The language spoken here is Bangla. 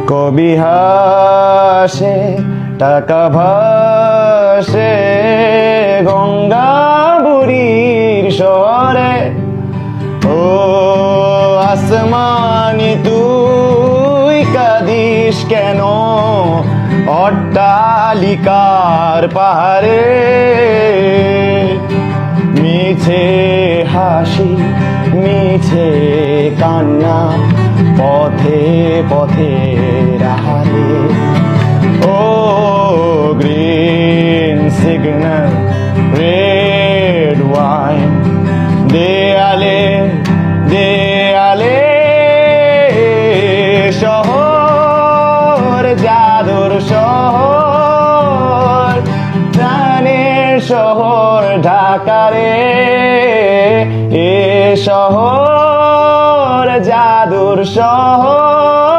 কবি হাসে টাকা ভাসে গঙ্গা বুড়ির শহরে। ও আসমানি তুই কাঁদিস কেন অট্টালিকার পাহাড়ে? মিছে হাসি মিছে কান্না পথে পথে রাহারে। ও গ্রিন সিগন্যাল রেড ওয়াইন দেয়ালে দেয়ালে শহর জাদুর শহর প্রাণের শহর ঢাকারে। এ শহর জাদুর শহর